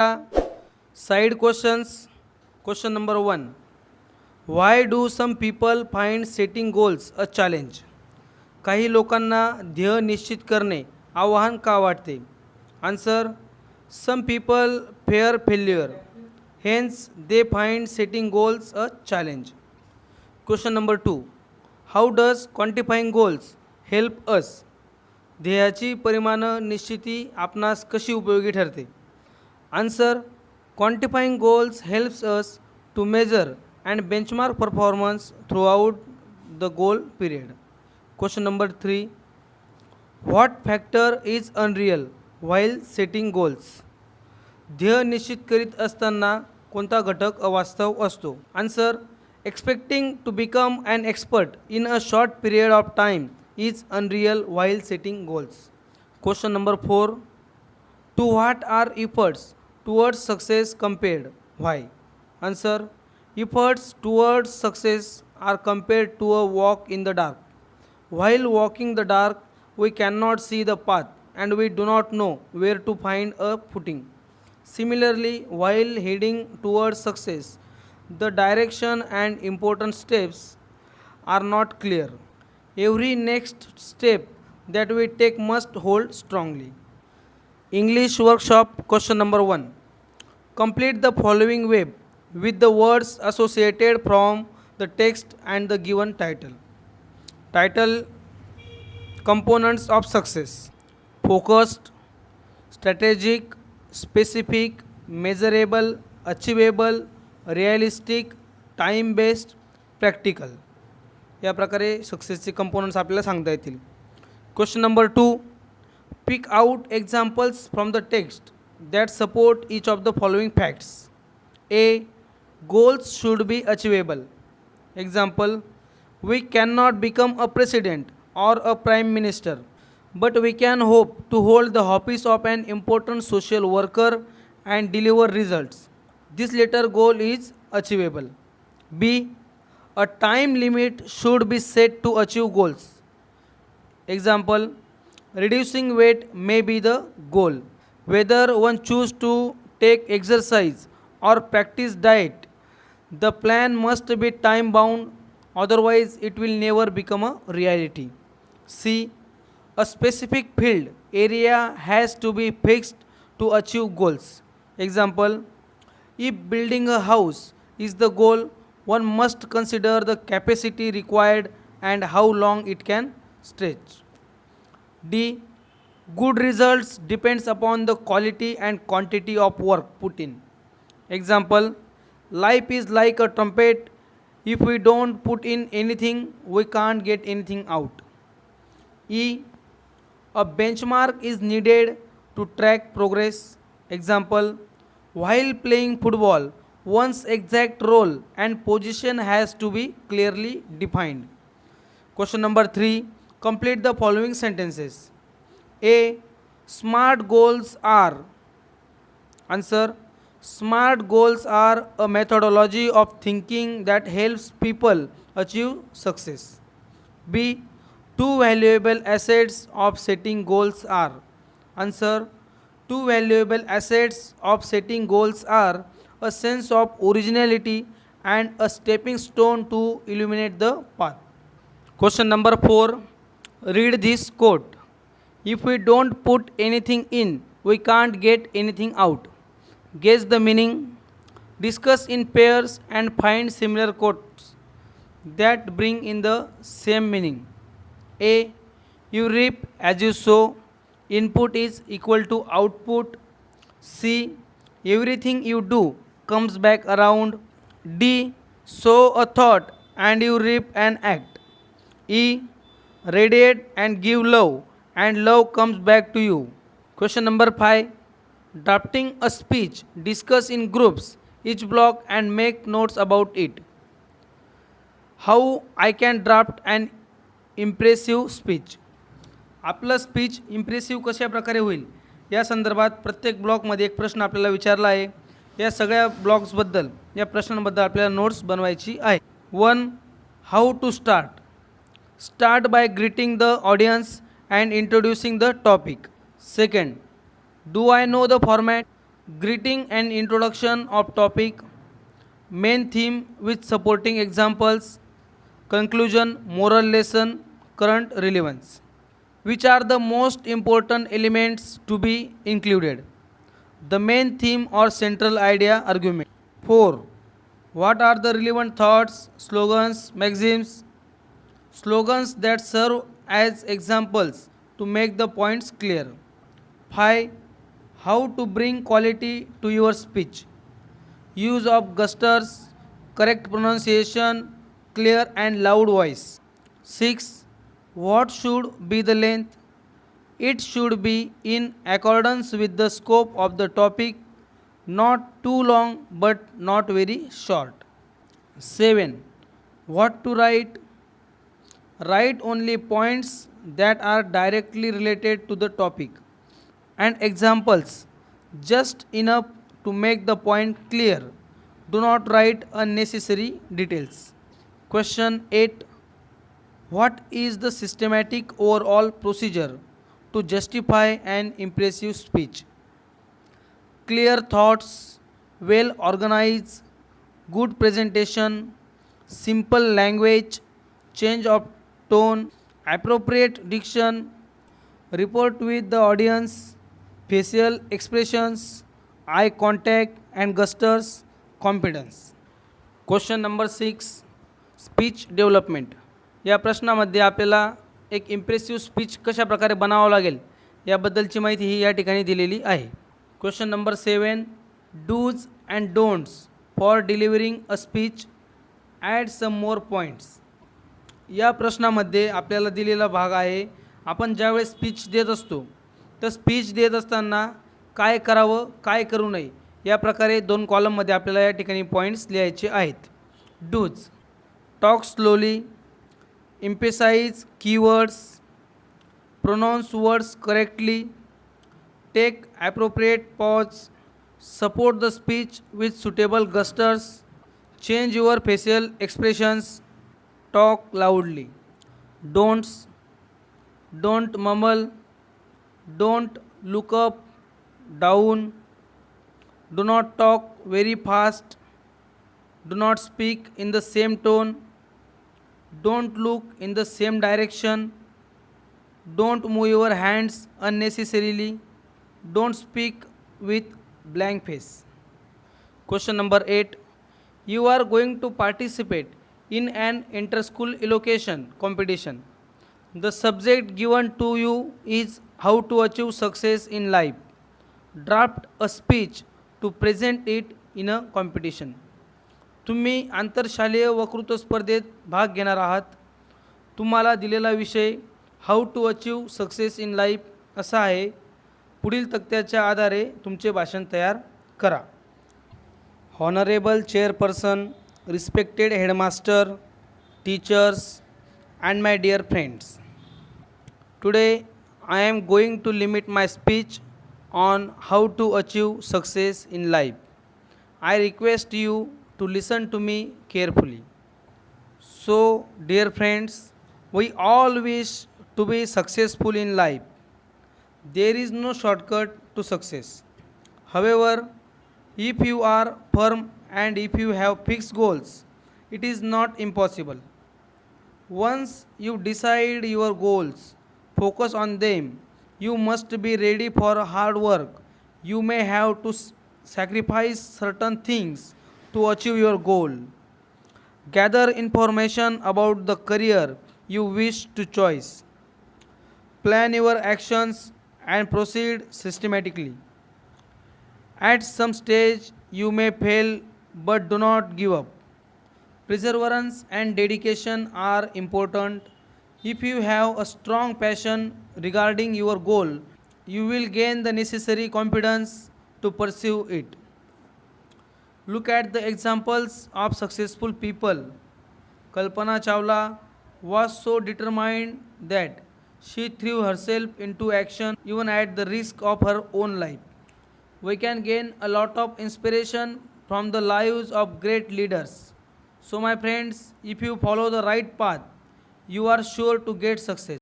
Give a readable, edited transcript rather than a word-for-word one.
Side questions. Question number 1. Why do some people find setting goals a challenge? काही लोकांना ध्येय निश्चित करणे आव्हान का वाटते? Answer, some people fear failure, hence they find setting goals a challenge. Question number 2. How does quantifying goals help us? ध्येयाची परिमाणं निश्चिती आपणास कशी उपयोगी ठरते? Answer, quantifying goals helps us to measure and benchmark performance throughout the goal period. Question number 3. What factor is unreal while setting goals? ध्येय निश्चित करीत असताना कोणता घटक अवास्तव असतो? Answer, expecting to become an expert in a short period of time is unreal while setting goals. Question number 4. To what are efforts towards success compared? Why? Answer, efforts towards success are compared to a walk in the dark. While walking the dark, we cannot see the path and we do not know where to find a footing. Similarly, while heading towards success, the direction and important steps are not clear. Every next step that we take must hold strongly. English workshop question number 1. Complete the following web with the words associated from the text and the given title. Title: Components of Success. Focused, strategic, specific, measurable, achievable, realistic, time based, practical. या प्रकारे सक्सेसचे components आपल्याला सांगता येतील. Question number 2. Pick out examples from the text that support each of the following facts. A. Goals should be achievable. Example: we cannot become a president or a prime minister, but we can hope to hold the office of an important social worker and deliver results. This latter goal is achievable. B. A time limit should be set to achieve goals. Example: reducing weight may be the goal. Whether one choose to take exercise or practice diet, the plan must be time bound, otherwise it will never become a reality. C. A specific field area has to be fixed to achieve goals. Example: if building a house is the goal, one must consider the capacity required and how long it can stretch. D. Good results depends upon the quality and quantity of work put in. Example: life is like a trumpet. If we don't put in anything, we can't get anything out. E. A benchmark is needed to track progress. Example: while playing football, one's exact role and position has to be clearly defined. Question number 3. Complete the following sentences. A. Smart goals are. Answer: smart goals are a methodology of thinking that helps people achieve success. B. Two valuable assets of setting goals are. Answer: two valuable assets of setting goals are a sense of originality and a stepping stone to illuminate the path. Question number 4. Read this quote. If we don't put anything in, we can't get anything out. Guess the meaning. Discuss in pairs and find similar quotes that bring in the same meaning. A. You reap as you sow. Input is equal to output. C. Everything you do comes back around. D. Sow a thought and you reap an act. E. Radiate and give love, and love comes back to you. Question number 5. Drafting a speech. Discuss in groups each block and make notes about it. How I can draft an impressive speech. आपलं speech impressive कशा प्रकारे होईल या संदर्भात प्रत्येक ब्लॉकमध्ये एक प्रश्न आपल्याला विचारला आहे. या सगळ्या ब्लॉक्सबद्दल या प्रश्नांबद्दल आपल्याला नोट्स बनवायची आहे. 1. How to start. Start by greeting the audience and introducing the topic. Second, do I know the format? greeting and introduction of topic, main theme with supporting examples, conclusion, moral lesson, current relevance. Which are the most important elements to be included? The main theme or central idea argument. 4. What are the relevant thoughts, slogans, maxims, slogans that serve as examples to make the points clear? 5. How to bring quality to your speech. Use of gestures, correct pronunciation, clear and loud voice. 6. What should be the length? It should be in accordance with the scope of the topic, not too long but not very short. 7. What to write? Write only points that are directly related to the topic and examples just enough to make the point clear. Do not write unnecessary details. Question 8. What is the systematic overall procedure to justify an impressive speech? Clear thoughts, well organized, good presentation, simple language, change of tone, appropriate diction, report with the audience, facial expressions, eye contact and gestures, confidence. Question number 6, speech development. या प्रश्नामध्ये आपल्याला एक impressive speech कशा प्रकारे बनावं लागेल याबद्दलची माहिती ही या ठिकाणी दिलेली आहे. Question number 7, dos and don'ts for delivering a speech, add some more points. या प्रश्नामध्ये आपल्याला दिलेला भाग आहे, आपण ज्यावेळेस स्पीच देत असतो तर स्पीच देत असताना काय करावं काय करू नये या प्रकारे 2 कॉलममध्ये आपल्याला या ठिकाणी पॉईंट्स लिहायचे आहेत. Dos, talk slowly, emphasize keywords, pronounce words correctly, take appropriate pause, support the speech with suitable gestures, change your facial expressions, talk loudly. Don'ts, don't mumble, don't look up, down, do not talk very fast, do not speak in the same tone, don't look in the same direction, don't move your hands unnecessarily, don't speak with blank face. Question number 8, you are going to participate in an inter-school elocution competition. The subject given to you is how to achieve success in life. Draft a speech to present it in a competition. तुम्ही आंतरशालेय वक्तृत्व स्पर्धेत भाग घेणार आहात. तुम्हाला दिलेला विषय how to achieve success in life असा आहे. पुढील तक्त्याच्या आधारे तुमचे भाषण तयार करा. Honourable chairperson, respected headmaster, teachers and my dear friends, today I am going to limit my speech on how to achieve success in life. I request you to listen to me carefully. So, dear friends, we all wish to be successful in life. There is no shortcut to success. However, if you are firm and if you have fixed goals, it is not impossible. Once you decide your goals, focus on them. You must be ready for hard work. You may have to sacrifice certain things to achieve your goal. Gather information about the career you wish to choose. Plan your actions and proceed systematically. At some stage, you may fail, but do not give up. Perseverance and dedication are important. If you have a strong passion regarding your goal, you will gain the necessary confidence to pursue it. Look at the examples of successful people. Kalpana Chawla was so determined that she threw herself into action even at the risk of her own life. We can gain a lot of inspiration from the lives of great leaders. So my friends, if you follow the right path, you are sure to get success.